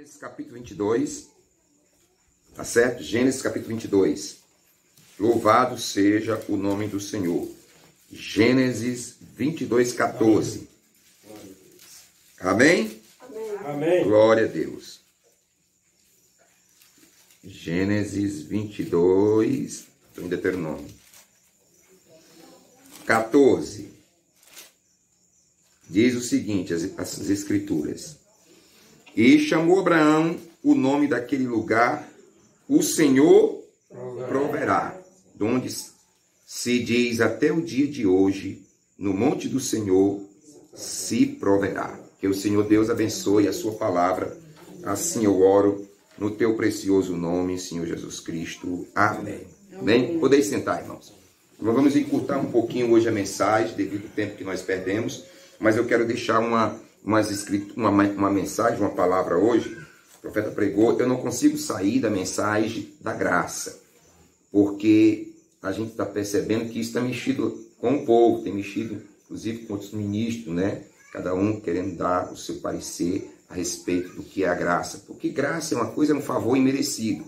Gênesis capítulo 22, tá certo? Gênesis capítulo 22. Louvado seja o nome do Senhor. Gênesis 22, 14. Amém? Amém. Glória a Deus. Gênesis 22, estou em Deuteronômio. 14. Diz o seguinte, as escrituras. E chamou Abraão o nome daquele lugar, o Senhor proverá, de onde se diz até o dia de hoje, no monte do Senhor se proverá. Que o Senhor Deus abençoe a sua palavra, assim eu oro no teu precioso nome, Senhor Jesus Cristo. Amém. Amém? Podeis sentar, irmãos. Nós vamos encurtar um pouquinho hoje a mensagem, devido ao tempo que nós perdemos, mas eu quero deixar uma mensagem, uma palavra hoje. O profeta pregou, eu não consigo sair da mensagem da graça, porque a gente está percebendo que isso está mexido com o povo, tem mexido inclusive com outros ministros, né? Cada um querendo dar o seu parecer a respeito do que é a graça, porque graça é uma coisa, é um favor imerecido,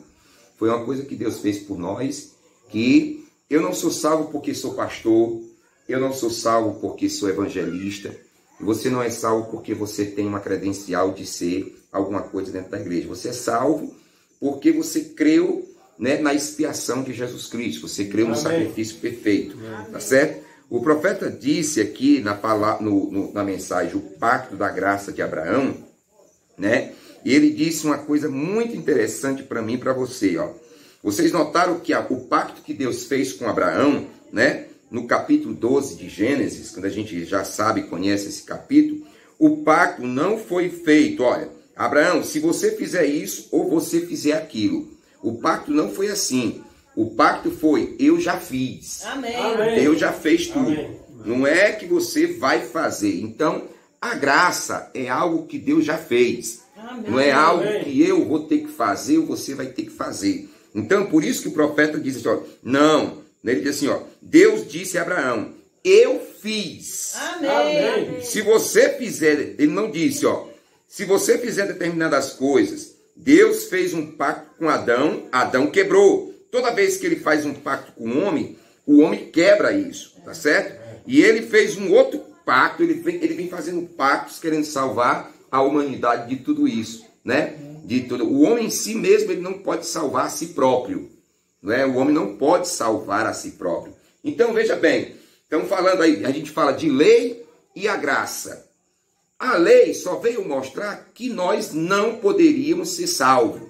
foi uma coisa que Deus fez por nós, que eu não sou salvo porque sou pastor, eu não sou salvo porque sou evangelista, você não é salvo porque você tem uma credencial de ser alguma coisa dentro da igreja. Você é salvo porque você creu, né, na expiação de Jesus Cristo. Você creu no sacrifício perfeito. Tá certo? O profeta disse aqui na mensagem o pacto da graça de Abraão, né? E ele disse uma coisa muito interessante para mim e para você. Ó. Vocês notaram que o pacto que Deus fez com Abraão, né? No capítulo 12 de Gênesis, quando a gente já sabe, conhece esse capítulo, o pacto não foi feito. Olha, Abraão, se você fizer isso ou você fizer aquilo. O pacto não foi assim. O pacto foi, eu já fiz. Amém. Deus já fez tudo. Amém. Não é que você vai fazer. Então, a graça é algo que Deus já fez. Amém. Não é algo que eu vou ter que fazer ou você vai ter que fazer. Então, por isso que o profeta diz assim, ó, não. Ele diz assim, ó, Deus disse a Abraão, eu fiz. Amém. Se você fizer, ele não disse, ó, se você fizer determinadas coisas, Deus fez um pacto com Adão, Adão quebrou. Toda vez que ele faz um pacto com o homem quebra isso, tá certo? E ele fez um outro pacto, ele vem fazendo pactos querendo salvar a humanidade de tudo isso, né? De tudo. O homem em si mesmo, ele não pode salvar a si próprio. Né? O homem não pode salvar a si próprio. Então, veja bem, estamos falando aí, a gente fala de lei e a graça. A lei só veio mostrar que nós não poderíamos ser salvos.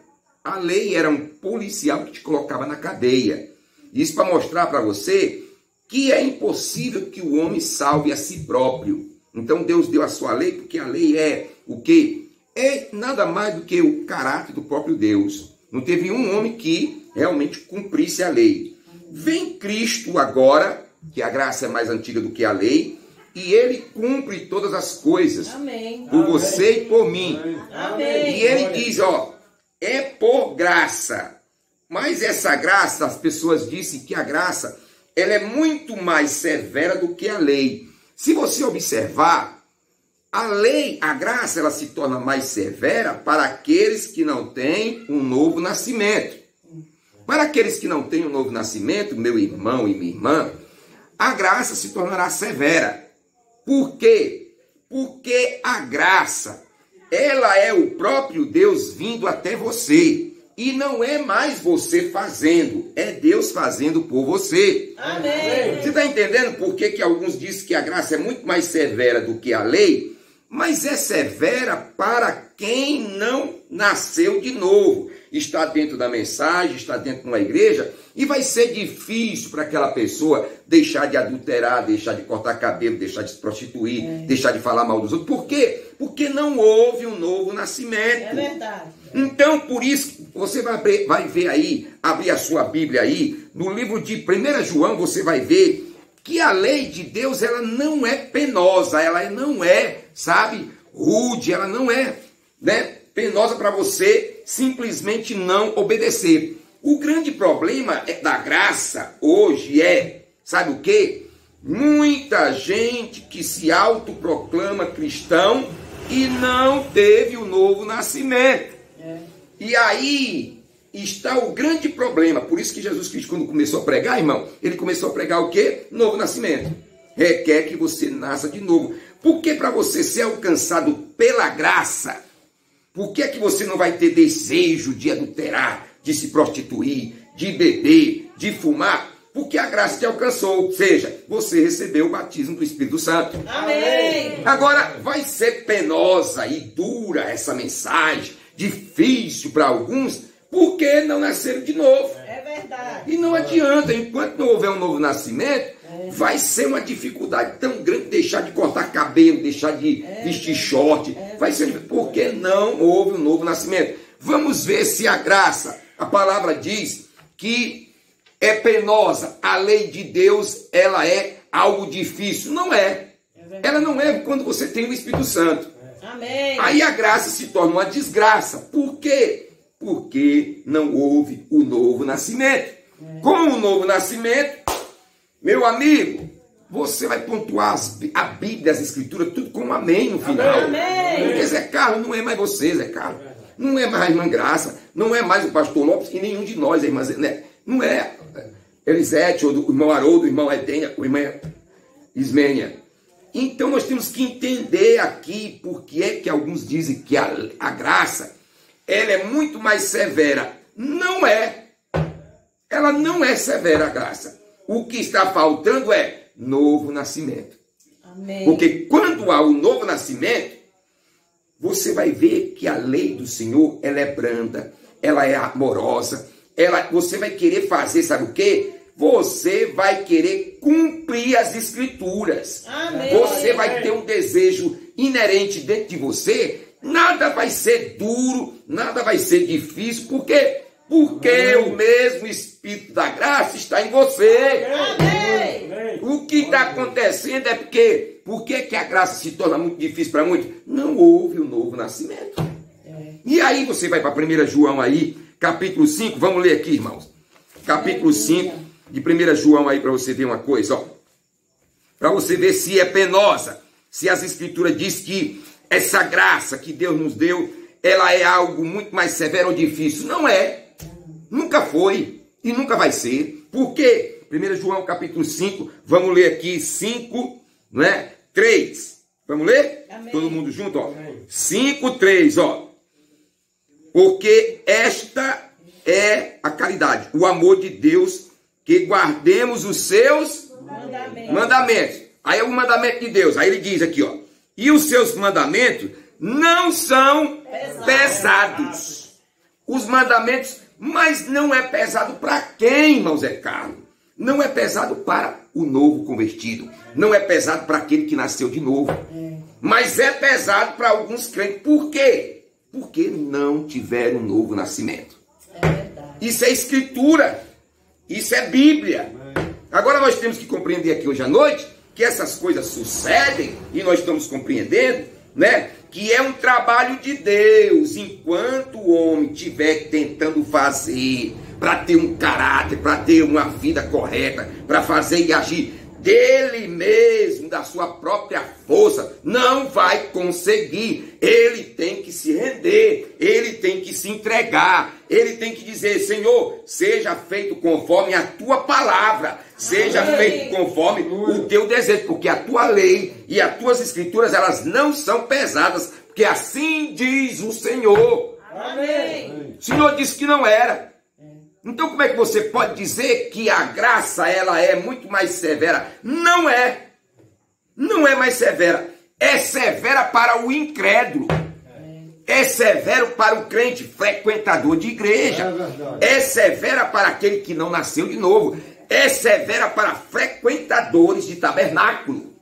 A lei era um policial que te colocava na cadeia. Isso para mostrar para você que é impossível que o homem salve a si próprio. Então, Deus deu a sua lei, porque a lei é o quê? É nada mais do que o caráter do próprio Deus. Não teve um homem que realmente cumprisse a lei. Vem Cristo agora, que a graça é mais antiga do que a lei, e ele cumpre todas as coisas. Amém. Por você e por mim. Amém. E ele diz, ó, é por graça. Mas essa graça, as pessoas dizem que a graça, ela é muito mais severa do que a lei. Se você observar, a lei, a graça, ela se torna mais severa para aqueles que não têm um novo nascimento. Para aqueles que não têm um novo nascimento, meu irmão e minha irmã, a graça se tornará severa. Por quê? Porque a graça, ela é o próprio Deus vindo até você. E não é mais você fazendo, é Deus fazendo por você. Amém. Você está entendendo por que alguns dizem que a graça é muito mais severa do que a lei? Mas é severa para quem não nasceu de novo. Está dentro da mensagem, está dentro de uma igreja, e vai ser difícil para aquela pessoa deixar de adulterar, deixar de cortar cabelo, deixar de se prostituir, deixar de falar mal dos outros. Por quê? Porque não houve um novo nascimento. É verdade. Então, por isso, você vai ver aí, abrir a sua Bíblia aí, no livro de 1 João, você vai ver que a lei de Deus, ela não é penosa, ela não é, sabe, rude, ela não é, né, penosa para você simplesmente não obedecer. O grande problema da graça hoje é, sabe o quê? Muita gente que se autoproclama cristão e não teve o novo nascimento. E aí está o grande problema. Por isso que Jesus Cristo, quando começou a pregar, irmão, ele começou a pregar o quê? Novo nascimento. Requer que você nasça de novo. Porque para você ser alcançado pela graça, por que é que você não vai ter desejo de adulterar, de se prostituir, de beber, de fumar? Porque a graça te alcançou, ou seja, você recebeu o batismo do Espírito Santo. Amém. Agora, vai ser penosa e dura essa mensagem, difícil para alguns, porque não nasceram de novo. É verdade. E não adianta, enquanto não houver um novo nascimento, vai ser uma dificuldade tão grande deixar de cortar cabelo, deixar de vestir short. Vai ser porque não houve um novo nascimento. Vamos ver se a graça, a palavra diz que é penosa. A lei de Deus, ela é algo difícil. Não é. Ela não é quando você tem o Espírito Santo. Amém. Aí a graça se torna uma desgraça. Por quê? Porque não houve o novo nascimento. Com o novo nascimento, meu amigo, você vai pontuar a Bíblia, as Escrituras, tudo com um amém no final. Amém. Porque Zé Carlos não é mais você, Zé Carlos. Não é mais a irmã Graça, não é mais o pastor Lopes e nenhum de nós, a irmã Zé, né? Não é Elisete, ou o irmão Haroldo, o irmão Edênia, o irmão Ismênia. Então nós temos que entender aqui por que é que alguns dizem que a graça, ela é muito mais severa. Não é. Ela não é severa, a graça. O que está faltando é novo nascimento. Amém. Porque quando há o novo nascimento, você vai ver que a lei do Senhor, ela é branda, ela é amorosa, você vai querer fazer, sabe o quê? Você vai querer cumprir as Escrituras. Amém. Você vai ter um desejo inerente dentro de você. Nada vai ser duro, nada vai ser difícil. Por quê? Porque o mesmo Espírito da graça está em você. Amém. O que está acontecendo é porque que a graça se torna muito difícil para muitos? Não houve o novo nascimento. E aí você vai para 1 João aí, capítulo 5, vamos ler aqui, irmãos. Capítulo 5 de 1 João aí, para você ver uma coisa, ó. Para você ver se é penosa, se as Escrituras diz que essa graça que Deus nos deu, ela é algo muito mais severo ou difícil. Não é. Nunca foi e nunca vai ser. Por quê? 1 João capítulo 5, vamos ler aqui 5, né? 3. Vamos ler? Amém. Todo mundo junto, ó. 5, 3, ó. Porque esta é a caridade, o amor de Deus, que guardemos os seus mandamentos. Aí é o mandamento de Deus. Aí ele diz aqui, ó. E os seus mandamentos não são pesados. Os mandamentos, mas não é pesado para quem, irmão Zé Carlos? Não é pesado para o novo convertido. Não é pesado para aquele que nasceu de novo. Mas é pesado para alguns crentes. Por quê? Porque não tiveram um novo nascimento. Isso é Escritura. Isso é Bíblia. Agora nós temos que compreender aqui hoje à noite que essas coisas sucedem e nós estamos compreendendo, né? Que é um trabalho de Deus, enquanto o homem estiver tentando fazer para ter um caráter, para ter uma vida correta, para fazer e agir dele mesmo, da sua própria força, não vai conseguir. Ele tem que se render, ele tem que se entregar, ele tem que dizer: Senhor, seja feito conforme a tua palavra, seja feito conforme o teu desejo, porque a tua lei e as tuas escrituras, elas não são pesadas, porque assim diz o Senhor. Amém. O Senhor disse que não era. Então como é que você pode dizer que a graça, ela é muito mais severa? Não é. Não é mais severa. É severa para o incrédulo. É severo para o crente frequentador de igreja. É severa para aquele que não nasceu de novo. É severa para frequentadores de tabernáculo.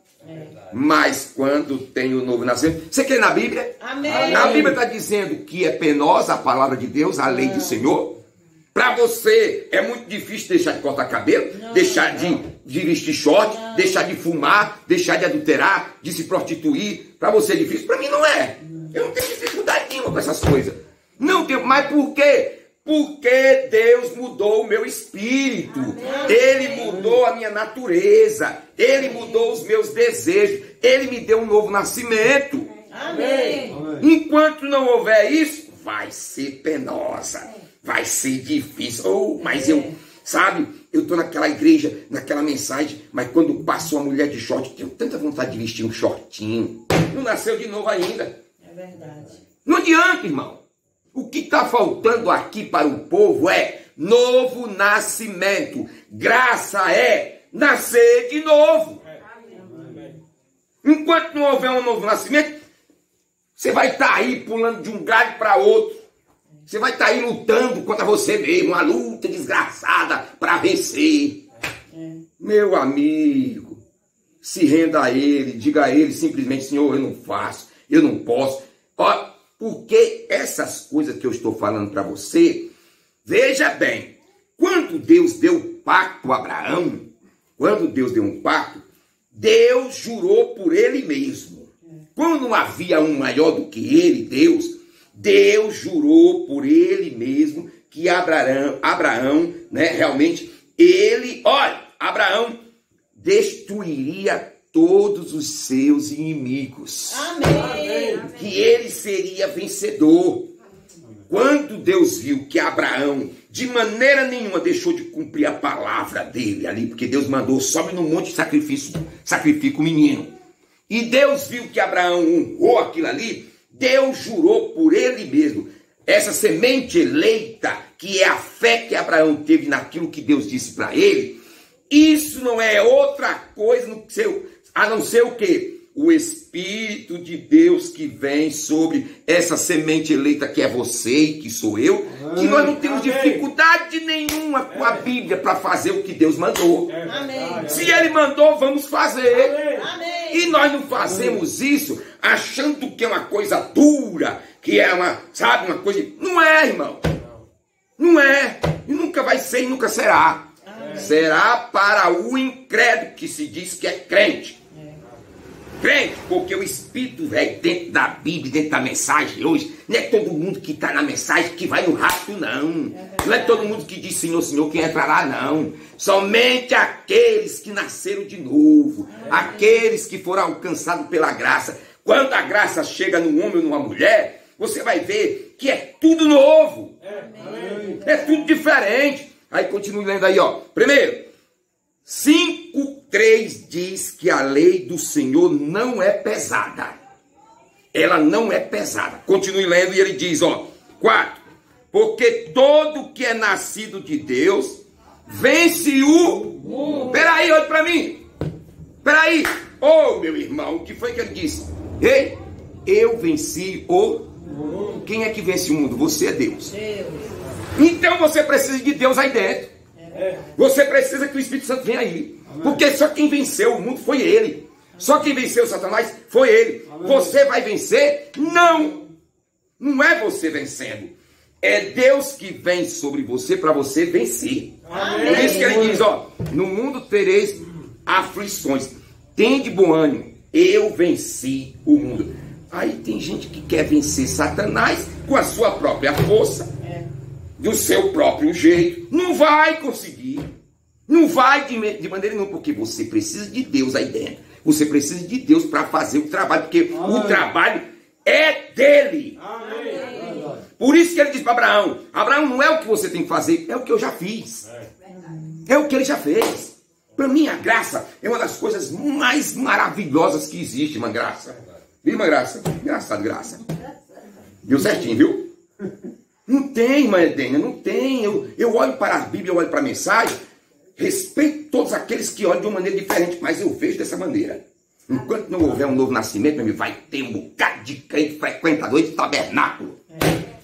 Mas quando tem o novo nascimento... Você crê na Bíblia? Amém. A Bíblia está dizendo que é penosa a palavra de Deus, a lei do Senhor. Para você é muito difícil deixar de cortar cabelo, deixar de vestir short, deixar de fumar, deixar de adulterar, de se prostituir. Para você é difícil? Para mim não é. Eu não tenho dificuldade nenhuma com essas coisas. Não tenho. Mas por quê? Porque Deus mudou o meu espírito. Ele mudou a minha natureza. Ele mudou os meus desejos. Ele me deu um novo nascimento. Amém. Enquanto não houver isso, vai ser penosa, vai ser difícil. Oh, mas eu, sabe, eu tô naquela igreja, naquela mensagem, mas quando passa uma mulher de short, tenho tanta vontade de vestir um shortinho. Não nasceu de novo ainda. É verdade. Não adianta, irmão. O que está faltando aqui para o povo é novo nascimento. Graça é nascer de novo. Enquanto não houver um novo nascimento, você vai estar aí pulando de um galho para outro. Você vai estar aí lutando contra você mesmo. Uma luta desgraçada para vencer. Meu amigo, se renda a ele. Diga a ele simplesmente: Senhor, eu não faço, eu não posso. Ó, porque essas coisas que eu estou falando para você, veja bem, quando Deus deu o pacto a Abraão, quando Deus deu um pacto, Deus jurou por ele mesmo. Quando não havia um maior do que ele, Deus jurou por ele mesmo que Abraão, né, realmente, Abraão destruiria todos os seus inimigos. Amém. Que ele seria vencedor. Quando Deus viu que Abraão de maneira nenhuma deixou de cumprir a palavra dele ali, porque Deus mandou: sobe no monte de sacrifica o menino. E Deus viu que Abraão honrou aquilo ali, Deus jurou por ele mesmo. Essa semente eleita, que é a fé que Abraão teve naquilo que Deus disse para ele, isso não é outra coisa a não ser o quê? O Espírito de Deus que vem sobre essa semente eleita que é você e que sou eu, que nós não temos dificuldade nenhuma com a Bíblia para fazer o que Deus mandou. Amém. Se Ele mandou, vamos fazer. Amém. E nós não fazemos isso achando que é uma coisa dura, que é uma coisa... Não é, irmão. Não é. E nunca vai ser e nunca será. Será para o incrédulo que se diz que é crente. Crente, porque o Espírito velho dentro da Bíblia, dentro da mensagem hoje, não é todo mundo que está na mensagem que vai no rapto, não. Não é todo mundo que diz Senhor, Senhor, que entra lá, não. Somente aqueles que nasceram de novo, aqueles que foram alcançados pela graça. Quando a graça chega num homem ou numa mulher, você vai ver que é tudo novo. É tudo diferente. Aí continue lendo aí, ó. Primeiro, 5:3 diz que a lei do Senhor não é pesada. Ela não é pesada. Continue lendo e ele diz, ó. 4. Porque todo que é nascido de Deus vence o mundo. Peraí, olha para mim. Peraí. Ô, meu irmão, o que foi que ele disse? Ei, eu venci o mundo. Quem é que vence o mundo? Você é Deus. Então você precisa de Deus aí dentro. Você precisa que o Espírito Santo venha aí. Porque só quem venceu o mundo foi ele. Só quem venceu Satanás foi ele. Você vai vencer? Não. Não é você vencendo. É Deus que vem sobre você para você vencer. Por isso que ele diz, ó. No mundo tereis aflições. Tende bom ânimo. Eu venci o mundo. Aí tem gente que quer vencer Satanás com a sua própria força. Do seu próprio jeito. Não vai conseguir. Não vai de maneira nenhuma, porque você precisa de Deus aí dentro. Você precisa de Deus para fazer o trabalho, porque o trabalho é dele. Por isso que ele diz para Abraão: Abraão, não é o que você tem que fazer, é o que eu já fiz. É o que ele já fez. Para mim, a graça é uma das coisas mais maravilhosas que existe, uma graça. Viu, uma graça? Engraçado, graça. Deu certinho, viu? Não tem, irmã Edênia, não tem. Eu olho para a Bíblia, eu olho para a mensagem, respeito todos aqueles que olham de uma maneira diferente, mas eu vejo dessa maneira. Enquanto não houver um novo nascimento, meu amigo, vai ter um bocado de crente frequentador de tabernáculo.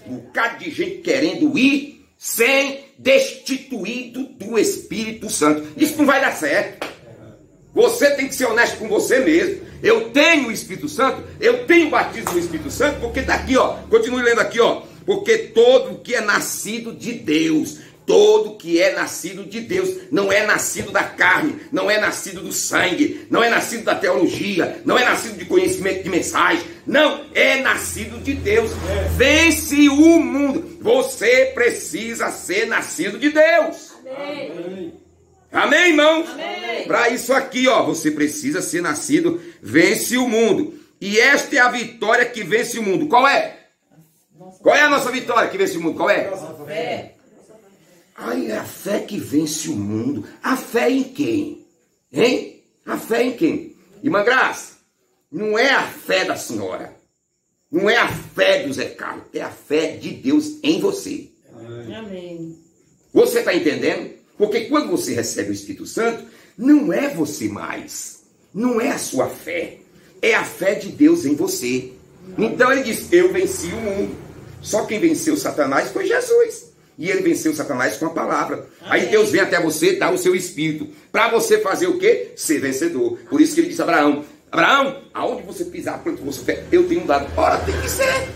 Um bocado de gente querendo ir sem destituído do Espírito Santo. Isso não vai dar certo. Você tem que ser honesto com você mesmo. Eu tenho o Espírito Santo, eu tenho o batismo do Espírito Santo, porque está aqui, ó. Continue lendo aqui, ó. Porque todo que é nascido de Deus, todo que é nascido de Deus, não é nascido da carne, não é nascido do sangue, não é nascido da teologia, não é nascido de conhecimento de mensagem, não, é nascido de Deus. Vence o mundo. Você precisa ser nascido de Deus. Amém. Amém, irmãos? Amém. Para isso aqui, ó, você precisa ser nascido, vence o mundo. E esta é a vitória que vence o mundo. Qual é? Qual é a nossa vitória que vence o mundo? Qual é? Fé. Ai, é a fé que vence o mundo. A fé em quem? Hein? A fé em quem? Irmã Graça, não é a fé da senhora. Não é a fé do Zé Carlos. É a fé de Deus em você. Amém. Você está entendendo? Porque quando você recebe o Espírito Santo, não é você mais. Não é a sua fé. É a fé de Deus em você. Então ele diz, eu venci o mundo. Só quem venceu Satanás foi Jesus. E ele venceu Satanás com a palavra. Aí Deus vem até você, dá o seu Espírito. Para você fazer o quê? Ser vencedor. Por isso que ele disse a Abraão, Abraão, aonde você pisar, quanto você fé, eu tenho dado. Ora, tem que ser.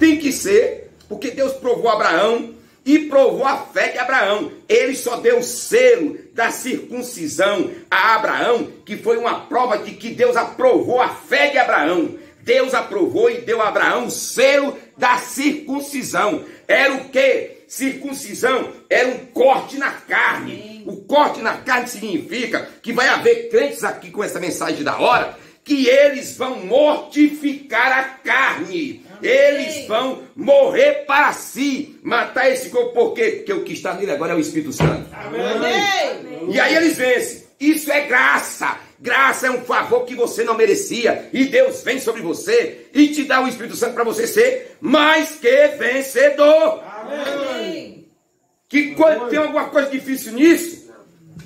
Tem que ser. Porque Deus provou Abraão e provou a fé de Abraão. Ele só deu o selo da circuncisão a Abraão, que foi uma prova de que Deus aprovou a fé de Abraão. Deus aprovou e deu a Abraão o selo da circuncisão. Era o quê? Circuncisão era um corte na carne. O corte na carne significa que vai haver crentes aqui com essa mensagem da hora, que eles vão mortificar a carne. Eles vão morrer para si, matar esse corpo. Por quê? Porque o que está nele agora é o Espírito Santo. Amém. E aí eles vencem. Isso é graça. Graça é um favor que você não merecia. E Deus vem sobre você e te dá o Espírito Santo para você ser mais que vencedor. Amém. Que quando tem alguma coisa difícil nisso,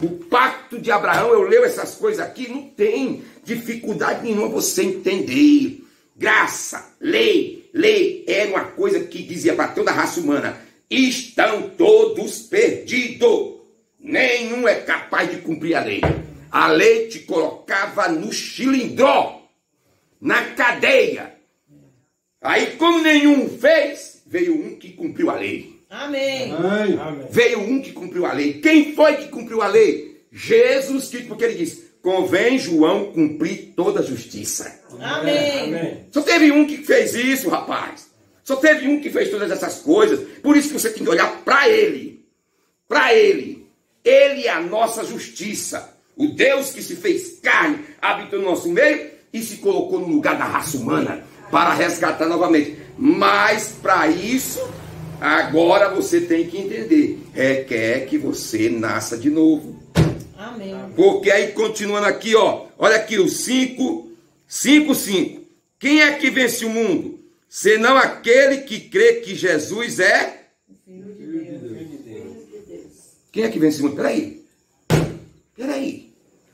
o pacto de Abraão, eu leio essas coisas aqui, não tem dificuldade nenhuma você entender. Graça, lei era uma coisa que dizia para toda a raça humana, estão todos perdidos. Nenhum é capaz de cumprir a lei. A lei te colocava no chilindró, na cadeia. Aí, como nenhum fez, veio um que cumpriu a lei. Amém. Amém. Veio um que cumpriu a lei. Quem foi que cumpriu a lei? Jesus Cristo, porque ele disse, convém João cumprir toda a justiça. Amém. Amém. Só teve um que fez isso, rapaz. Só teve um que fez todas essas coisas. Por isso que você tem que olhar para ele. Para ele. Ele é a nossa justiça. O Deus que se fez carne, habitou no nosso meio e se colocou no lugar da raça humana para resgatar novamente. Mas para isso, agora você tem que entender. Requer que você nasça de novo. Amém. Porque aí, continuando aqui, ó. Olha aqui, o 5:5. Quem é que vence o mundo? Senão aquele que crê que Jesus é... Quem é que vence o mundo? Peraí.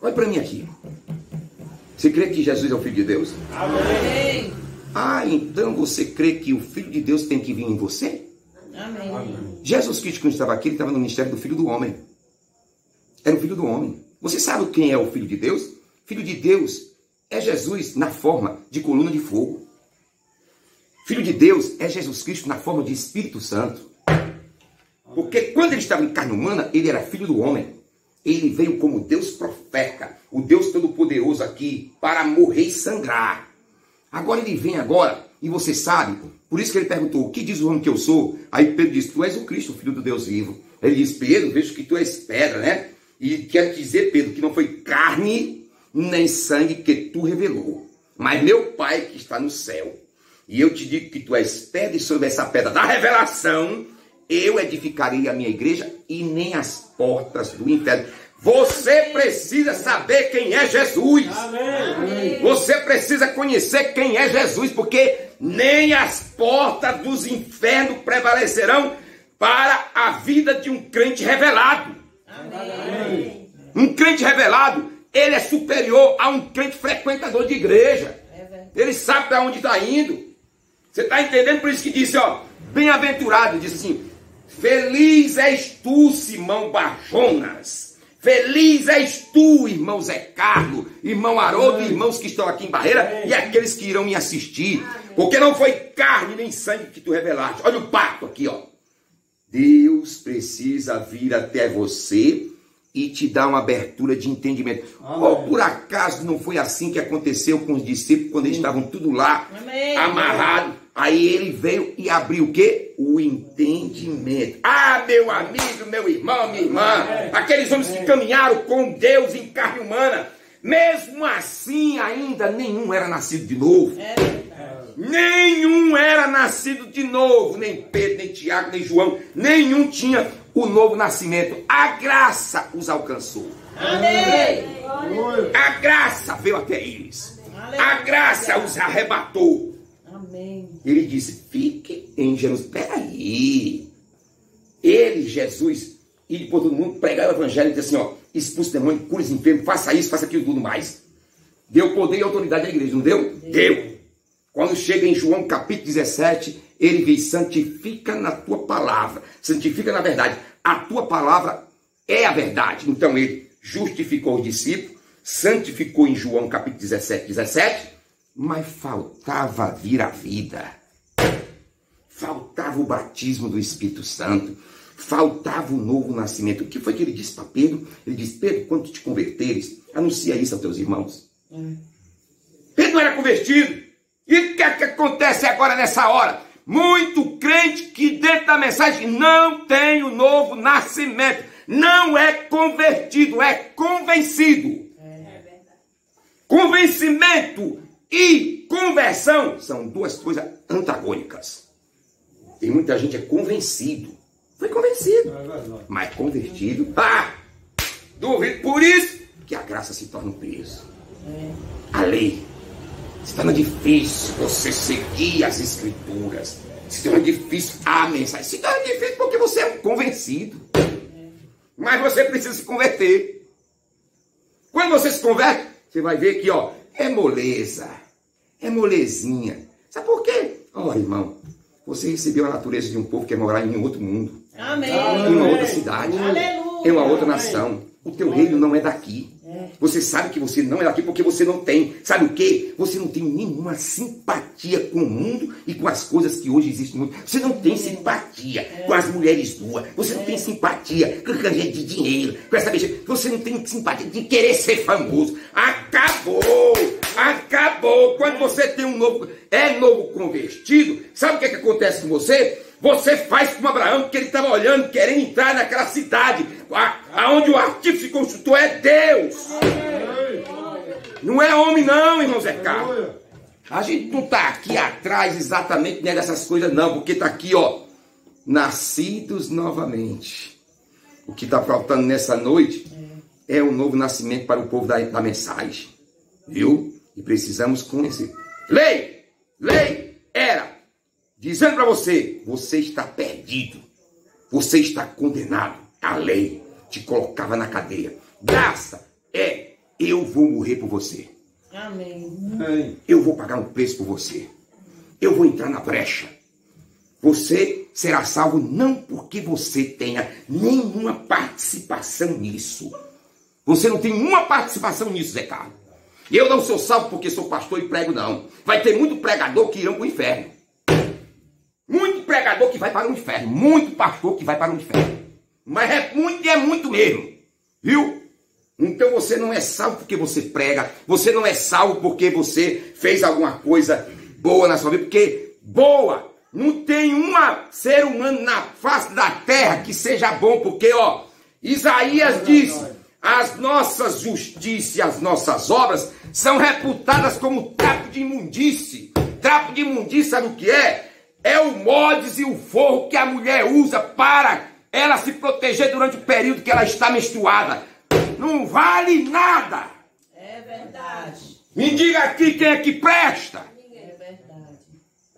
Olha para mim aqui. Você crê que Jesus é o Filho de Deus? Amém. Ah, então você crê que o Filho de Deus tem que vir em você? Amém. Jesus Cristo, quando estava aqui, ele estava no ministério do Filho do Homem. Era o Filho do Homem. Você sabe quem é o Filho de Deus? Filho de Deus é Jesus na forma de coluna de fogo. Filho de Deus é Jesus Cristo na forma de Espírito Santo. Porque quando ele estava em carne humana, ele era filho do homem. Ele veio como Deus profeta, o Deus Todo-Poderoso aqui, para morrer e sangrar. Agora ele vem agora, e você sabe, por isso que ele perguntou, o que diz o homem que eu sou? Aí Pedro disse, tu és o Cristo, o Filho do Deus vivo. Ele diz, Pedro, vejo que tu és pedra, né? E quero te dizer, Pedro, que não foi carne nem sangue que tu revelou, mas meu Pai que está no céu. E eu te digo que tu és pedra, e sobre essa pedra da revelação, eu edificarei a minha igreja e nem as portas do inferno. Você precisa saber quem é Jesus. Amém. Você precisa conhecer quem é Jesus, porque nem as portas dos infernos prevalecerão para a vida de um crente revelado. Amém. Um crente revelado, ele é superior a um crente frequentador de igreja. Ele sabe para onde está indo. Você está entendendo? Por isso que disse, ó, bem-aventurado, disse assim, feliz és tu, Simão Barjonas. Feliz és tu, irmão Zé Carlos, irmão Haroldo, irmãos que estão aqui em Barreira e aqueles que irão me assistir. Porque não foi carne nem sangue que tu revelaste. Olha o pacto aqui, ó. Deus precisa vir até você e te dar uma abertura de entendimento. Ou por acaso não foi assim que aconteceu com os discípulos quando eles estavam tudo lá, amarrados? Aí ele veio e abriu o quê? O entendimento. Ah, meu amigo, meu irmão, minha irmã, aqueles homens que caminharam com Deus em carne humana, mesmo assim ainda nenhum era nascido de novo. nenhum era nascido de novo, nem Pedro, nem Tiago, nem João, nenhum tinha o novo nascimento. A graça os alcançou. Amém. A graça veio até eles. A graça os arrebatou. Amém. Ele disse, fique em Jerusalém. Peraí. Ele, Jesus, e por todo mundo pregar o evangelho e dizer assim, ó, expulse demônio, cure os enfermos, faça isso, faça aquilo, tudo mais. Deu poder e autoridade à igreja, não deu? Deu. Quando chega em João capítulo 17, ele diz, santifica na tua palavra, santifica na verdade. A tua palavra é a verdade. Então ele justificou os discípulos, santificou em João capítulo 17, mas faltava vir a vida. Faltava o batismo do Espírito Santo. Faltava o novo nascimento. O que foi que ele disse para Pedro? Ele disse, Pedro, quando te converteres, anuncia isso aos teus irmãos. Pedro não era convertido. E o que é que acontece agora nessa hora? Muito crente que dentro da mensagem não tem o novo nascimento. Não é convertido, é convencido. Convencimento e conversão são duas coisas antagônicas. Tem muita gente que é convencido. Foi convencido, mas convertido. Duvido. Por isso que a graça se torna um peso. A lei. Se torna difícil você seguir as escrituras. Se torna difícil a mensagem. Se torna difícil porque você é um convencido. Mas você precisa se converter. Quando você se converte, você vai ver que, ó, é moleza. É molezinha. Sabe por quê? Ó, irmão, você recebeu a natureza de um povo que quer morar em outro mundo. Amém. Em uma outra cidade. Aleluia. Em uma outra nação. O teu reino não é daqui. Você sabe que você não é daqui porque você não tem. Sabe o quê? Você não tem nenhuma simpatia com o mundo e com as coisas que hoje existem no mundo. Você não tem simpatia com as mulheres nuas. Você não tem simpatia com a canjeira de dinheiro. Com essa besteira. Você não tem simpatia de querer ser famoso. Acabou! Acabou! Quando você tem um novo convertido, sabe o que acontece com você? Você faz como Abraão, que ele estava olhando, querendo entrar naquela cidade, aonde o artífice construtor é Deus. Não é homem não, irmão Zé Carlos. A gente não está aqui atrás exatamente dessas coisas não, porque está aqui, ó, nascidos novamente. O que está faltando nessa noite é um novo nascimento para o povo da mensagem. Viu? E precisamos conhecer. Lei era dizendo para você, você está perdido, você está condenado. A lei te colocava na cadeia. Graça é, eu vou morrer por você. Amém. Eu vou pagar um preço por você. Eu vou entrar na brecha. Você será salvo não porque você tenha nenhuma participação nisso. Você não tem nenhuma participação nisso, Zé Carlos. Eu não sou salvo porque sou pastor e prego, não. Vai ter muito pregador que irão para o inferno. Muito pregador que vai para o inferno. Muito pastor que vai para o inferno. Mas é muito e é muito mesmo. Viu? Então você não é salvo porque você prega. Você não é salvo porque você fez alguma coisa boa na sua vida. Porque boa, não tem um ser humano na face da terra que seja bom. Porque, ó, Isaías diz, as nossas justiças e as nossas obras são reputadas como trapo de imundície. Trapo de imundície, sabe o que é? É o mods e o forro que a mulher usa para ela se proteger durante o período que ela está menstruada. Não vale nada. É verdade. Me diga aqui quem é que presta. É verdade.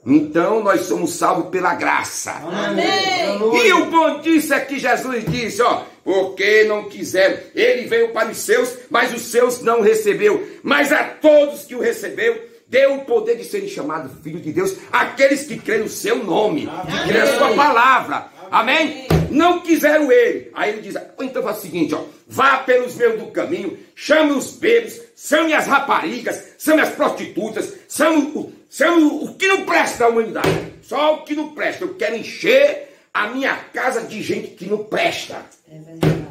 Então nós somos salvos pela graça. Amém. E o bom disso é que Jesus disse, ó, porque não quiseram. Ele veio para os seus, mas os seus não recebeu. Mas a todos que o recebeu, deu o poder de serem chamados filhos de Deus, aqueles que creem no seu nome, que creem na sua palavra. Amém? Não quiseram ele. Aí ele diz, então faz o seguinte, ó, vá pelos meios do caminho, chame os bebos, chame as raparigas, chame as prostitutas, chame o que não presta da humanidade. Só o que não presta. Eu quero encher a minha casa de gente que não presta. É verdade.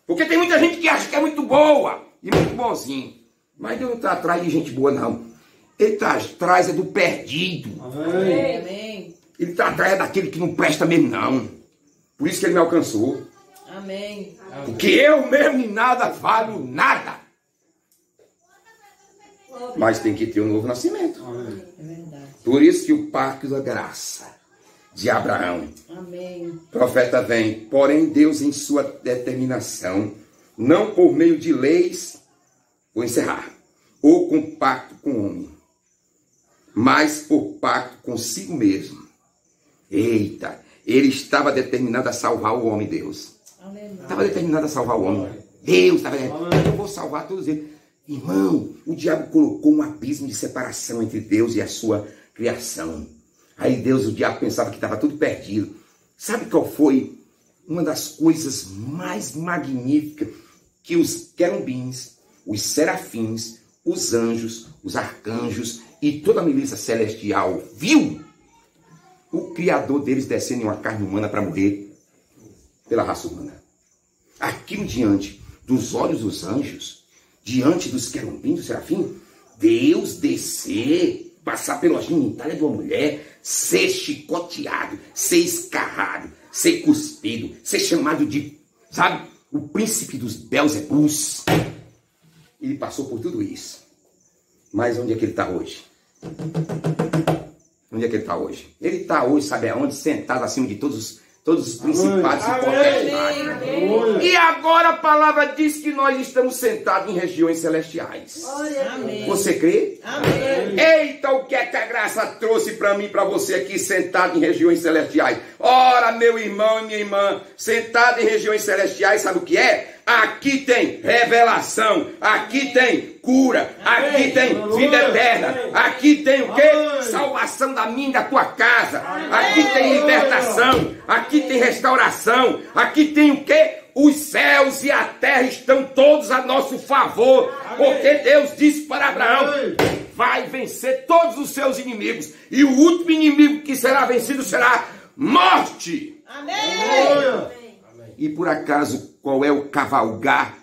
Porque tem muita gente que acha que é muito boa e muito bonzinho. Mas Deus não está atrás de gente boa, não. Ele está atrás do perdido. Amém. Ele está atrás daquele que não presta mesmo, não. Por isso que ele me alcançou. Amém. Porque eu mesmo em nada valho nada. mas tem que ter um novo nascimento. É verdade. Por isso que o pacto da graça de Abraão, Amém. o profeta vem, porém Deus em sua determinação, não por meio de leis, vou encerrar, ou com pacto com o homem, mas por pacto consigo mesmo. Eita, ele estava determinado a salvar o homem, Deus. Aleluia. Estava determinado a salvar o homem. Deus estava determinado, eu vou salvar todos eles. Irmão, o diabo colocou um abismo de separação entre Deus e a sua criação. Aí Deus, o diabo pensava que estava tudo perdido. Sabe qual foi uma das coisas mais magníficas que os querubins, os serafins, os anjos, os arcanjos e toda a milícia celestial viu? O Criador deles descendo em uma carne humana para morrer pela raça humana. Aquilo diante dos olhos dos anjos, diante dos querubins, dos serafins, Deus descer, passar pela genitália de uma mulher, ser chicoteado, ser escarrado, ser cuspido, ser chamado de, sabe, o príncipe dos Belzebus. Ele passou por tudo isso. Mas onde é que ele está hoje? Onde é que ele está hoje? Ele está hoje, sabe aonde? Sentado acima de todos os principados e potestades. E agora a palavra diz que nós estamos sentados em regiões celestiais. Amém. Você crê? Amém. Eita, o que é que a graça trouxe para mim e para você aqui sentado em regiões celestiais? Ora, meu irmão e minha irmã, sentado em regiões celestiais, sabe o que é? Aqui tem revelação, aqui tem cura, aqui tem vida eterna, aqui tem o quê? Salvação da minha e da tua casa, aqui tem libertação, aqui tem restauração, aqui tem o quê? Os céus e a terra estão todos a nosso favor, porque Deus disse para Abraão: vai vencer todos os seus inimigos, e o último inimigo que será vencido será morte. Amém. E por acaso, qual é o cavalgar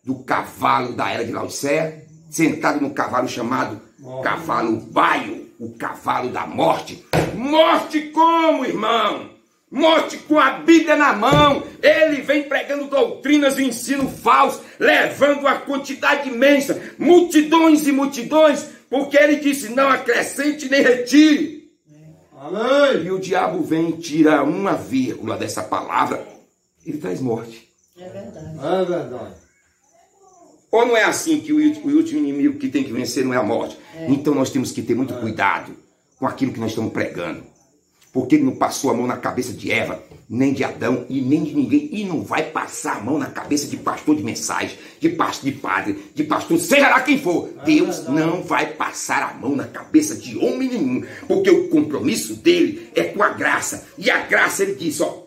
do cavalo da era de Laodiceia? Sentado no cavalo chamado cavalo baio, o cavalo da morte. Morte como, irmão? Morte com a Bíblia na mão. Ele vem pregando doutrinas e ensino falso, levando uma quantidade imensa, multidões e multidões, porque ele disse: não acrescente nem retire. Amém. E o diabo vem e tira uma vírgula dessa palavra, ele traz morte. É verdade. É verdade. Ou não é assim que o último inimigo que tem que vencer não é a morte? Então nós temos que ter muito cuidado com aquilo que nós estamos pregando. Porque ele não passou a mão na cabeça de Eva, nem de Adão e nem de ninguém. E não vai passar a mão na cabeça de pastor de mensagem, de padre, de pastor, seja lá quem for. Deus não vai passar a mão na cabeça de homem nenhum. Porque o compromisso dele é com a graça. E a graça, ele disse: ó,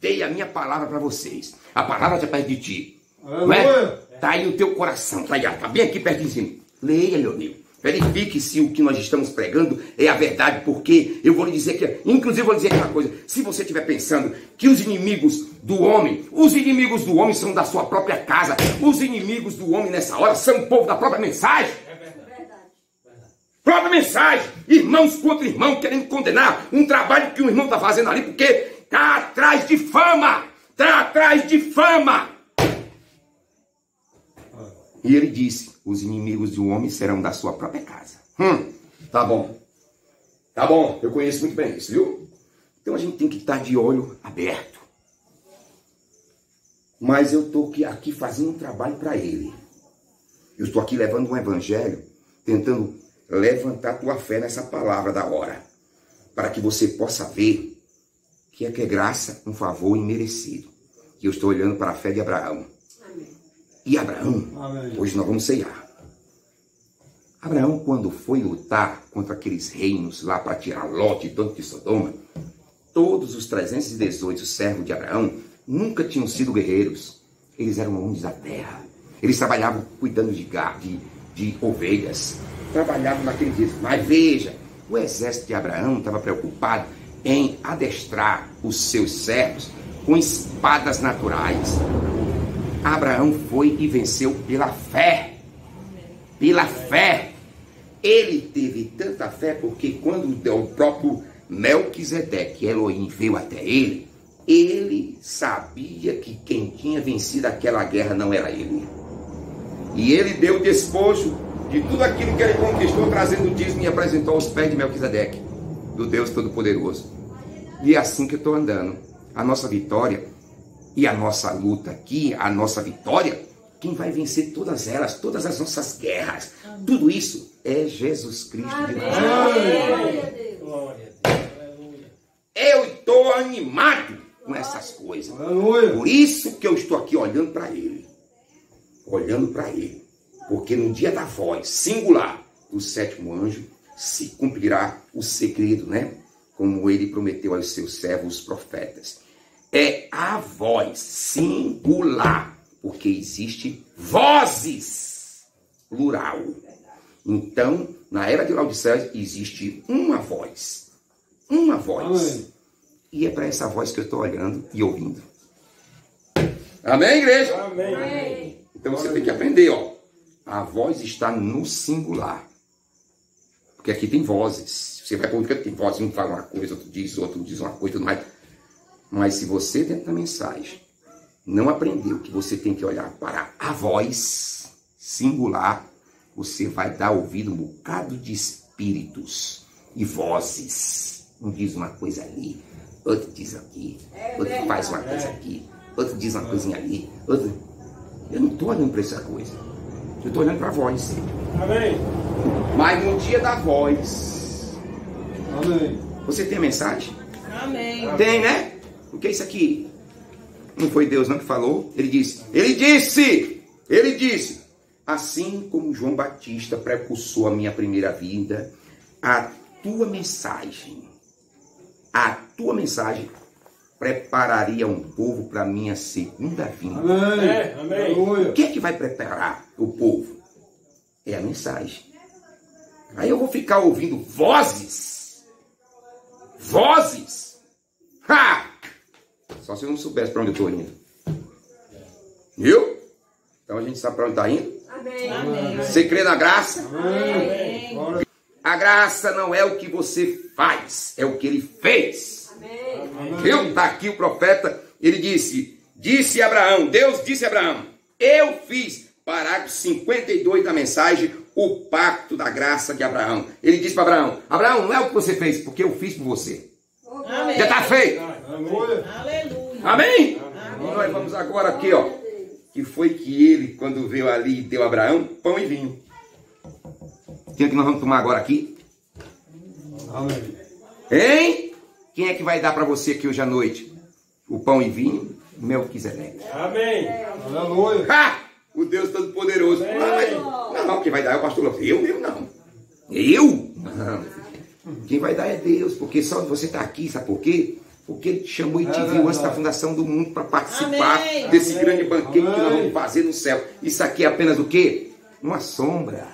dei a minha palavra para vocês. A palavra está perto de ti. Não é? Está aí no teu coração. Está bem aqui perto de cima. Leia, Leonil. Verifique se o que nós estamos pregando é a verdade, porque eu vou lhe dizer que, inclusive vou lhe dizer uma coisa: se você estiver pensando que os inimigos do homem são da sua própria casa, os inimigos do homem nessa hora são o povo da própria mensagem. É verdade. Própria mensagem, irmãos contra irmãos, querendo condenar um trabalho que um irmão está fazendo ali, porque está atrás de fama, está atrás de fama. E ele disse: os inimigos do homem serão da sua própria casa. Tá bom. Tá bom, eu conheço muito bem isso, viu? Então a gente tem que estar de olho aberto. Mas eu estou aqui fazendo um trabalho para ele. Eu estou aqui levando um evangelho, tentando levantar a tua fé nessa palavra da hora, para que você possa ver que é graça, um favor imerecido. E eu estou olhando para a fé de Abraão. E Abraão, hoje nós vamos ceiar. Abraão, quando foi lutar contra aqueles reinos lá para tirar Ló de dentro de Sodoma, todos os 318 servos de Abraão nunca tinham sido guerreiros. Eles eram homens da terra. Eles trabalhavam cuidando de gado, de ovelhas. Trabalhavam naquele dia. Mas veja, o exército de Abraão estava preocupado em adestrar os seus servos com espadas naturais. Abraão foi e venceu pela fé. Pela fé. Ele teve tanta fé porque quando o próprio Melquisedeque, Elohim, veio até ele, ele sabia que quem tinha vencido aquela guerra não era ele. E ele deu despojo de tudo aquilo que ele conquistou, trazendo o dízimo e apresentou aos pés de Melquisedeque, do Deus Todo-Poderoso. E é assim que eu estou andando. A nossa vitória e a nossa luta aqui, a nossa vitória, quem vai vencer todas elas, todas as nossas guerras, tudo isso é Jesus Cristo de Nazaré. Eu estou animado com essas coisas. Por isso que eu estou aqui olhando para Ele. Olhando para Ele. Porque no dia da voz singular do sétimo anjo, se cumprirá o segredo, né? Como Ele prometeu aos seus servos profetas. É a voz singular. Porque existe vozes, plural. Então, na era de Laodiceia, existe uma voz. Uma voz. Amém. E é para essa voz que eu estou olhando e ouvindo. Amém, igreja? Amém. Então você tem que aprender, ó. A voz está no singular. Porque aqui tem vozes. Você vai publicando, tem vozes, um fala uma coisa, outro diz uma coisa, tudo mais. Mas se você, dentro da mensagem, não aprendeu que você tem que olhar para a voz singular, você vai dar ouvido a um bocado de espíritos e vozes. Um diz uma coisa ali, outro diz aqui, outro faz uma coisa aqui, outro diz uma coisinha ali, outro... Eu não estou olhando para essa coisa. Eu estou olhando para a voz. Amém. Mas no dia da voz... Amém. Você tem a mensagem? Amém. Tem, né? O que é isso aqui? Não foi Deus não que falou? Ele disse, assim como João Batista precursou a minha primeira vinda, a tua mensagem prepararia um povo para a minha segunda vinda. Amém. Amém. O que é que vai preparar o povo? É a mensagem. Aí eu vou ficar ouvindo vozes. Vozes. Ha! Só se eu não soubesse para onde eu estou indo. Viu? Então a gente sabe para onde está indo. Amém. Amém. Você crê na graça? Amém. A graça não é o que você faz, é o que ele fez. Amém. Viu? Está aqui o profeta, ele disse Abraão, Deus disse a Abraão, eu fiz, parágrafo 52 da mensagem, o pacto da graça de Abraão. Ele disse para Abraão, Abraão, não é o que você fez, porque eu fiz por você. Amém. Já está feito. Aleluia. Amém? E nós vamos agora aqui, ó. Que foi que ele, quando veio ali, deu a Abraão pão e vinho. O que nós vamos tomar agora aqui? Amém. Hein? Quem é que vai dar para você aqui hoje à noite? O pão e vinho? Melquisedeque. Amém. Aleluia. Ha! O Deus Todo-Poderoso. Não, quem vai dar é o pastor Lopes. Eu não. Eu? Não. Quem vai dar é Deus, porque só você está aqui, sabe por quê? Porque Ele te chamou e te viu antes da fundação do mundo para participar desse grande banquete que nós vamos fazer no céu. Isso aqui é apenas o quê? Uma sombra.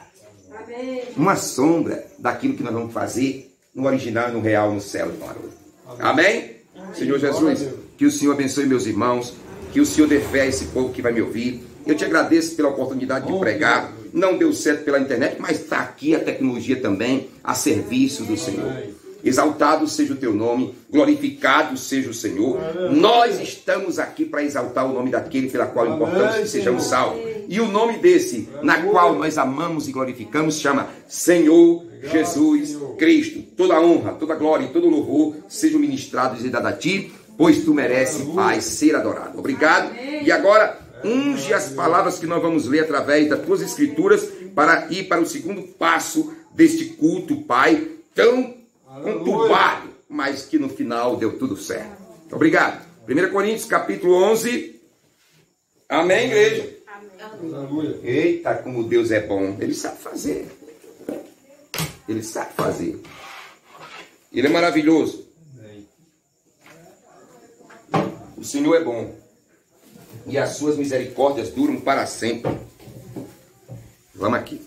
Uma sombra daquilo que nós vamos fazer no original e no real, no céu, irmão Haroldo. Amém? Senhor Jesus, que o Senhor abençoe meus irmãos, que o Senhor dê fé a esse povo que vai me ouvir. Eu te agradeço pela oportunidade de pregar. Não deu certo pela internet, mas está aqui a tecnologia também a serviço do Senhor. Exaltado seja o teu nome, glorificado seja o Senhor. Nós estamos aqui para exaltar o nome daquele pela qual importamos que sejamos salvos. E o nome desse, na qual nós amamos e glorificamos, chama Senhor Jesus Cristo. Toda honra, toda glória e todo louvor sejam ministrados e dados a ti, pois tu mereces, Pai, ser adorado. Obrigado. E agora, unge as palavras que nós vamos ler através das tuas escrituras para ir para o segundo passo deste culto, Pai, tão conturbado, mas que no final deu tudo certo. Obrigado. 1 Coríntios, capítulo 11. Amém, igreja? Amém. Eita, como Deus é bom. Ele sabe fazer. Ele sabe fazer. Ele é maravilhoso. O Senhor é bom. E as suas misericórdias duram para sempre. Vamos aqui.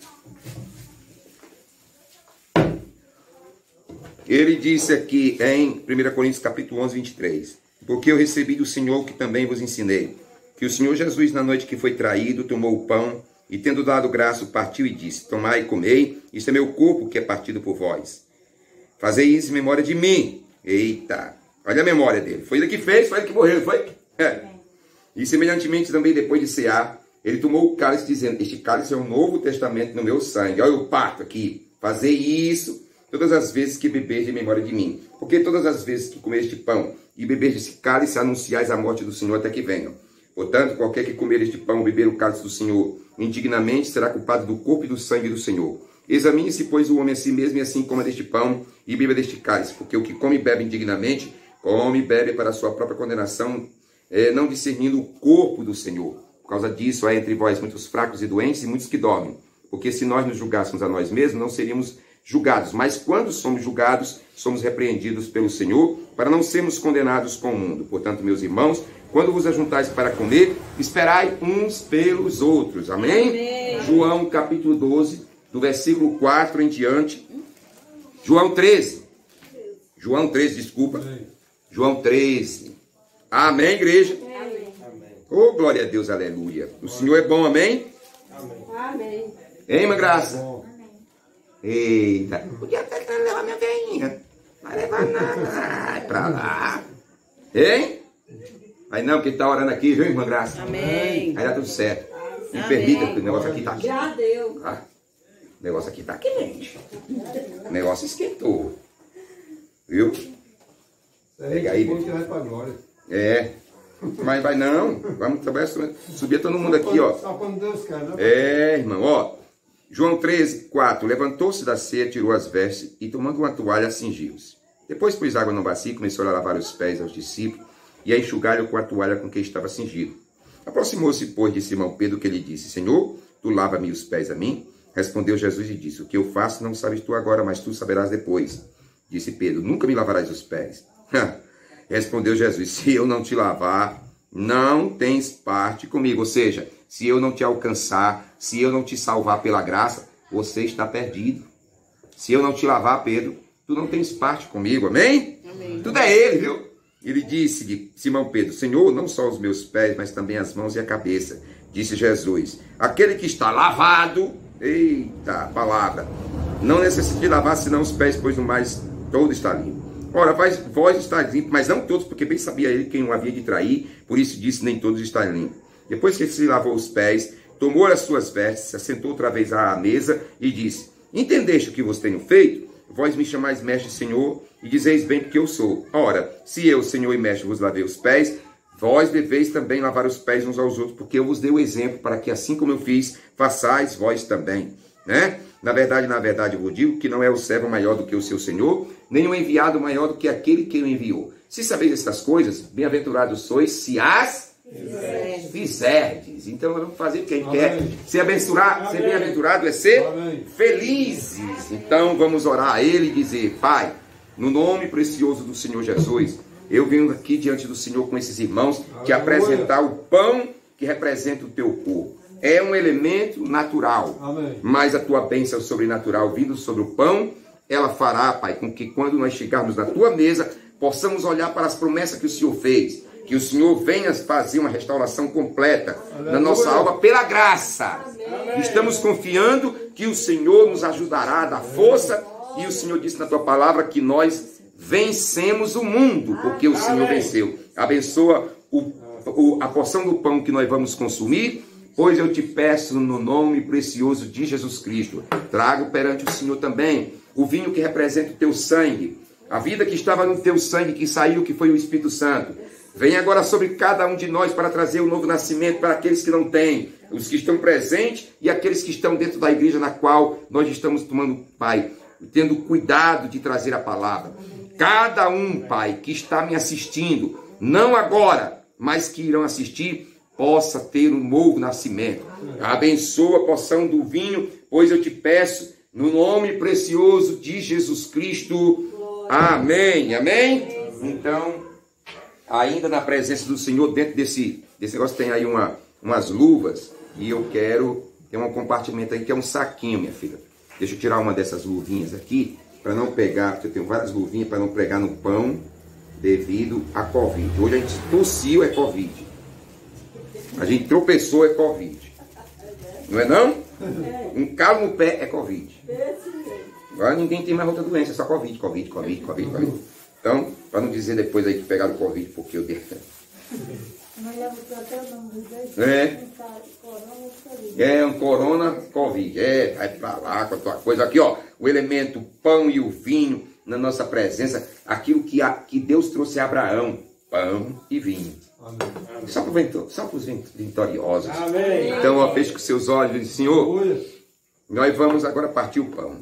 Ele disse aqui em 1 Coríntios capítulo 11, 23. Porque eu recebi do Senhor o que também vos ensinei. Que o Senhor Jesus, na noite que foi traído, tomou o pão e, tendo dado graça, partiu e disse: tomai e comei, isto é meu corpo que é partido por vós. Fazei isso em memória de mim. Eita, olha a memória dele. Foi ele que fez, foi ele que morreu, foi? É. E semelhantemente também depois de cear, Ele tomou o cálice dizendo, este cálice é o novo testamento no meu sangue. Olha o pacto aqui. Fazer isso todas as vezes que beberes de memória de mim. Porque todas as vezes que comer este pão e beber deste cálice, anunciais a morte do Senhor até que venham. Portanto, qualquer que comer este pão ou beber o cálice do Senhor indignamente será culpado do corpo e do sangue do Senhor. Examine-se, pois, o homem a si mesmo, e assim coma deste pão e beba deste cálice. Porque o que come e bebe indignamente, come e bebe para a sua própria condenação, não discernindo o corpo do Senhor. Por causa disso, há entre vós muitos fracos e doentes e muitos que dormem. Porque se nós nos julgássemos a nós mesmos, não seríamos julgados. Mas quando somos julgados, somos repreendidos pelo Senhor, para não sermos condenados com o mundo. Portanto, meus irmãos, quando vos ajuntais para comer, esperai uns pelos outros. Amém? Amém. João capítulo 12, do versículo 4 em diante. João 13, desculpa. Amém. João 13. Amém, igreja? Amém. Oh, glória a Deus, aleluia. O Senhor é bom, amém? Amém. Hein, irmã Graça? Amém. Eita, podia até que não levar minha veinha. Não vai levar nada. Ai, pra lá. Hein? Aí não, porque está orando aqui, viu, irmã Graça? Amém. Aí dá tudo certo. Me permita, que o negócio aqui está aqui. Já deu. Ah, o negócio aqui está quente. O negócio esquentou. Viu? Pega aí. É. Mas vai não. Vamos trabalhar, subir todo mundo aqui, ó. Só quando Deus quer, né? É, irmão, ó. João 13, 4. Levantou-se da ceia, tirou as vestes e, tomando uma toalha, cingiu-se. Depois pôs água no bacio e começou a lavar os pés aos discípulos e a enxugar-lhe com a toalha com que estava cingido. Aproximou-se, pois, de Simão Pedro, que lhe disse, Senhor, tu lava-me os pés a mim? Respondeu Jesus e disse, o que eu faço não sabes tu agora, mas tu saberás depois. Disse Pedro, nunca me lavarás os pés. Respondeu Jesus, se eu não te lavar, não tens parte comigo. Ou seja, se eu não te alcançar, se eu não te salvar pela graça, você está perdido. Se eu não te lavar, Pedro, tu não tens parte comigo, amém? Amém. Tudo é ele, viu? Ele disse, Simão Pedro, Senhor, não só os meus pés, mas também as mãos e a cabeça. Disse Jesus, aquele que está lavado, eita palavra, não necessita de lavar senão os pés, pois no mais todo está limpo. Ora, vós estáis limpos, mas não todos, porque bem sabia ele quem o havia de trair, por isso disse, nem todos estão limpos. Depois que ele se lavou os pés, tomou as suas vestes, se assentou outra vez à mesa e disse, entendeste o que vos tenho feito? Vós me chamais mestre e senhor, e dizeis bem porque eu sou. Ora, se eu, senhor e mestre, vos lavei os pés, vós deveis também lavar os pés uns aos outros, porque eu vos dei o exemplo, para que assim como eu fiz, façais vós também. Né? Na verdade, eu vos digo que não é o servo maior do que o seu senhor, nem o enviado maior do que aquele que o enviou. Se sabeis estas coisas, bem-aventurados sois, se as fizerdes. Então nós vamos fazer o que a gente quer. Ser bem-aventurado é ser felizes. Então vamos orar a ele e dizer, Pai, no nome precioso do Senhor Jesus, eu venho aqui diante do Senhor com esses irmãos te apresentar o pão que representa o teu corpo. É um elemento natural, mas a tua bênção sobrenatural vindo sobre o pão, ela fará, Pai, com que quando nós chegarmos na tua mesa, possamos olhar para as promessas que o Senhor fez, que o Senhor venha fazer uma restauração completa na nossa alma pela graça. Estamos confiando que o Senhor nos ajudará a dar força, e o Senhor disse na tua palavra que nós vencemos o mundo, porque o Senhor venceu. Abençoa a porção do pão que nós vamos consumir, pois eu te peço no nome precioso de Jesus Cristo. Trago perante o Senhor também o vinho que representa o teu sangue, a vida que estava no teu sangue, que saiu, que foi o Espírito Santo. Vem agora sobre cada um de nós para trazer o novo nascimento para aqueles que não têm, os que estão presentes e aqueles que estão dentro da igreja na qual nós estamos tomando, Pai, tendo cuidado de trazer a palavra. Cada um, Pai, que está me assistindo, não agora, mas que irão assistir, possa ter um novo nascimento. Abençoa a porção do vinho, pois eu te peço, no nome precioso de Jesus Cristo. Amém. Amém? Então, ainda na presença do Senhor, dentro desse negócio tem aí umas luvas, e eu quero ter um compartimento aí que é um saquinho, minha filha. Deixa eu tirar uma dessas luvinhas aqui, para não pegar, porque eu tenho várias luvinhas para não pegar no pão devido a Covid. Hoje a gente tossiu, é Covid. A gente tropeçou, é Covid. Não é não? Um calo no pé é Covid. Agora ninguém tem mais outra doença, é só Covid. Então, para não dizer depois aí que pegaram Covid, porque eu dei. É um corona Covid. Vai pra lá com a tua coisa. Aqui, ó, o elemento pão e o vinho na nossa presença. Aquilo que Deus trouxe a Abraão. Pão e vinho. Amém. Só para os vitoriosos. Amém. Então, ó, feche com seus olhos e diz, Senhor, nós vamos agora partir o pão.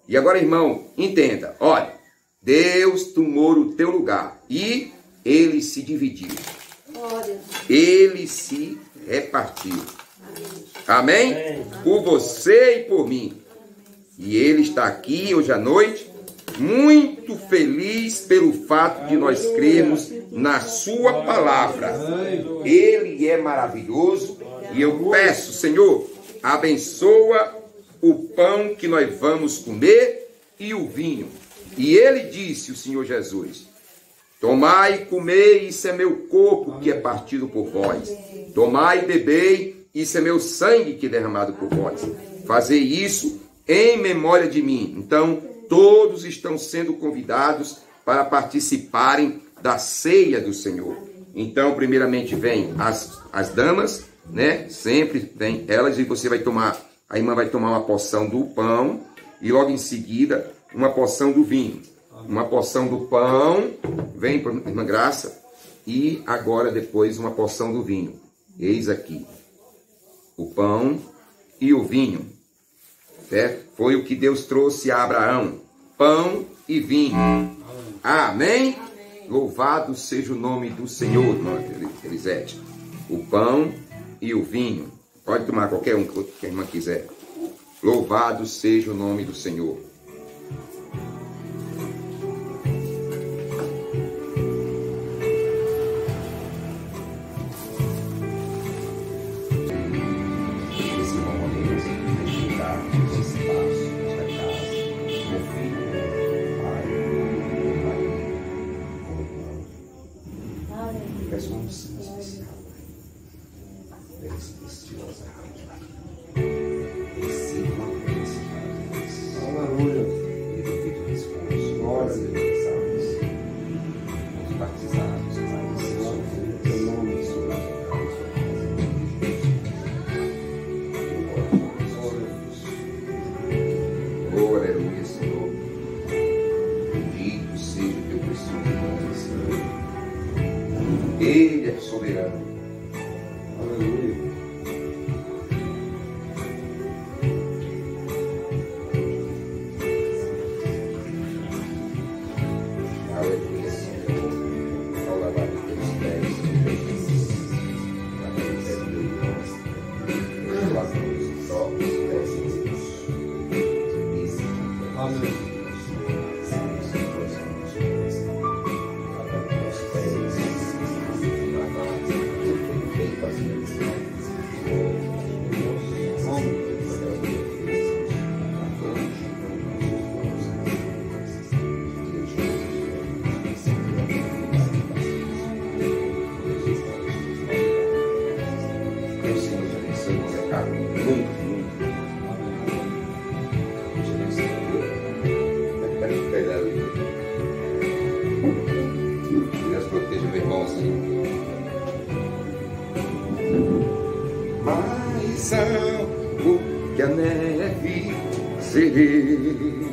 E agora, irmão, entenda. Olha, Deus tomou o teu lugar e Ele se dividiu. Ele se repartiu. Amém? Por você e por mim. E Ele está aqui hoje à noite, muito feliz pelo fato de nós crermos na Sua palavra. Ele é maravilhoso. E eu peço, Senhor, abençoa o pão que nós vamos comer e o vinho. E Ele disse, o Senhor Jesus, tomai e comei, isso é meu corpo que é partido por vós. Tomai e bebei, isso é meu sangue que é derramado por vós. Fazei isso em memória de mim. Então, todos estão sendo convidados para participarem da ceia do Senhor. Então, primeiramente vem as damas, né? Sempre vem elas e você vai tomar, a irmã vai tomar uma porção do pão e logo em seguida uma porção do vinho. Uma porção do pão, vem para a irmã Graça, e agora depois uma porção do vinho. Eis aqui o pão e o vinho. Certo? Foi o que Deus trouxe a Abraão. Pão e vinho. Amém? Louvado seja o nome do Senhor, irmã Elisete. O pão e o vinho. Pode tomar qualquer um que a irmã quiser. Louvado seja o nome do Senhor. Ele é soberano. Aleluia. Aleluia, Senhor. Ao lavar os teus pés, lavamos os próprios pés. Amém. Deus proteja o meu irmãozinho. Mais alto que a neve serei.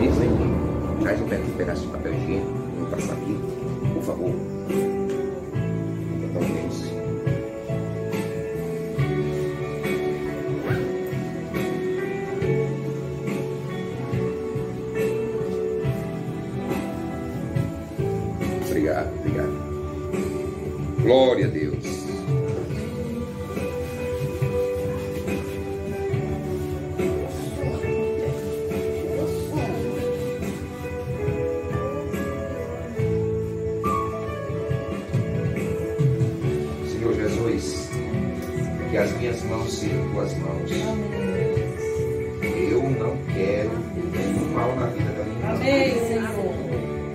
Isso aí. Traz um pedaço de papel higiênico. Vamos passar aqui, por favor. Isso. Obrigado, obrigado. Glória a Deus. Senhor Jesus, que as minhas mãos sejam tuas mãos. Eu não quero nenhum mal na vida da minha irmã. Amém, Senhor.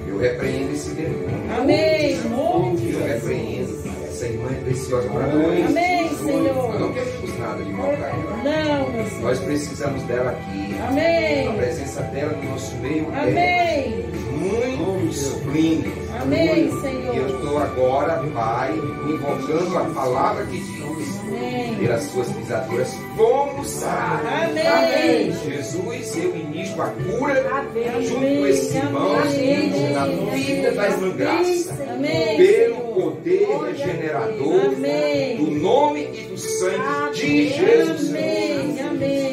Eu repreendo esse demônio. Amém, Senhor. Eu repreendo essa irmã preciosa para nós. Amém, Eu Senhor. não quero que nada de mal para ela. Não, meu Senhor. Nós precisamos dela aqui. Amém. A presença dela no nosso meio é Amém. muito sublime. Amém, E Senhor. eu estou agora, Pai, invocando a palavra que diz: Amém. pelas suas pisaduras fomos sarados. Amém. Jesus, eu ministro a cura junto com Amém. esses irmãos Amém. na vida da irmã Graça. Amém. Pelo poder regenerador Amém. do nome e do sangue de Jesus. Amém. Amém.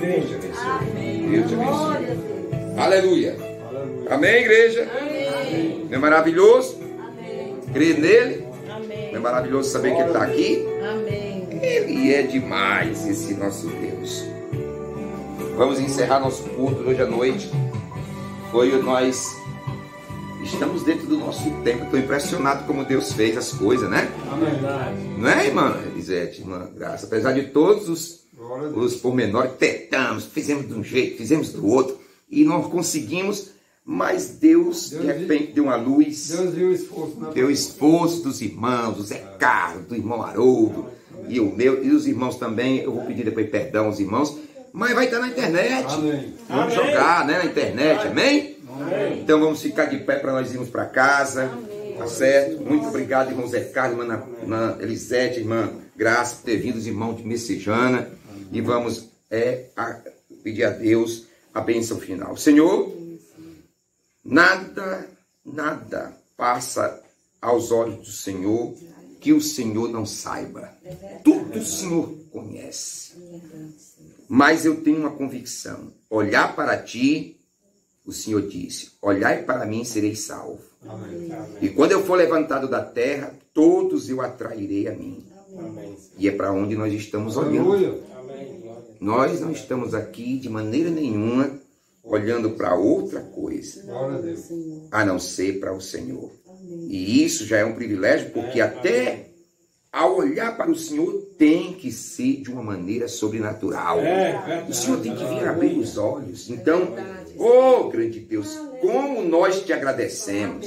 Deus te abençoe. Deus te abençoe. Aleluia. Amém, igreja? Amém. Não é maravilhoso? Crer nele? Amém. Não é maravilhoso saber que ele está aqui? Amém. Ele é demais, esse nosso Deus. Vamos encerrar nosso culto hoje à noite. Nós estamos dentro do nosso tempo. Estou impressionado como Deus fez as coisas, né? Amém. Não é, irmã Elisete, irmã Graça? Apesar de todos os pormenores, tentamos, fizemos de um jeito, fizemos do outro, e não conseguimos, mas Deus de repente deu uma luz. Deus viu o esforço. Deu o esforço dos irmãos, do Zé Carlos, do irmão Haroldo, e o meu, e os irmãos também. Eu vou pedir depois perdão aos irmãos, mas vai estar na internet. Amém. Vamos jogar, né, na internet, amém? Amém. Então vamos ficar de pé para nós irmos para casa, tá certo? Muito obrigado, irmão Zé Carlos, irmã Elisete, irmã Graça, por ter vindo, os irmãos de Messejana, e vamos pedir a Deus a bênção final. Senhor, nada passa aos olhos do Senhor que o Senhor não saiba. Tudo o Senhor conhece. Mas eu tenho uma convicção: olhar para ti, o Senhor disse, olhai para mim, serei salvo. Amém. E quando eu for levantado da terra, todos eu atrairei a mim. Amém. E é para onde nós estamos olhando. Aleluia. Nós não estamos aqui de maneira nenhuma olhando para outra coisa, Glória a Deus. a não ser para o Senhor. E isso já é um privilégio, porque até ao olhar para o Senhor tem que ser de uma maneira sobrenatural. O Senhor tem que vir abrir os olhos. Então, oh grande Deus, como nós te agradecemos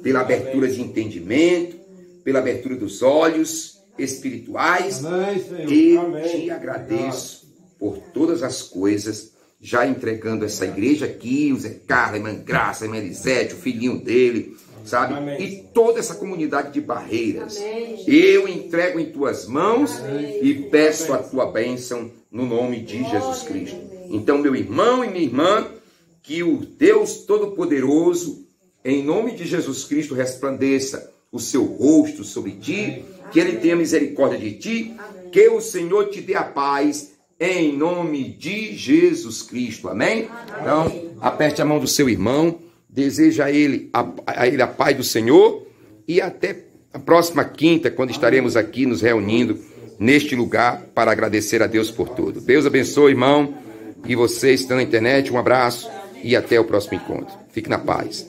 pela abertura de entendimento, pela abertura dos olhos espirituais. Amém, Senhor. Eu Amém. te agradeço por todas as coisas, já entregando essa igreja aqui, o Zé Carlos, a irmã Graça, a irmã Elisete, o filhinho dele, sabe? Amém. E toda essa comunidade de Barreiras. Eu entrego em tuas mãos e peço a tua bênção no nome de Jesus Cristo. Então, meu irmão e minha irmã, que o Deus Todo-Poderoso, em nome de Jesus Cristo, resplandeça o seu rosto sobre ti, que ele tenha misericórdia de ti, que o Senhor te dê a paz, em nome de Jesus Cristo. Amém? Então, aperte a mão do seu irmão, deseja a ele a paz do Senhor, e até a próxima quinta, quando estaremos aqui nos reunindo neste lugar para agradecer a Deus por tudo. Deus abençoe, irmão, e vocês que estão na internet, um abraço e até o próximo encontro. Fique na paz.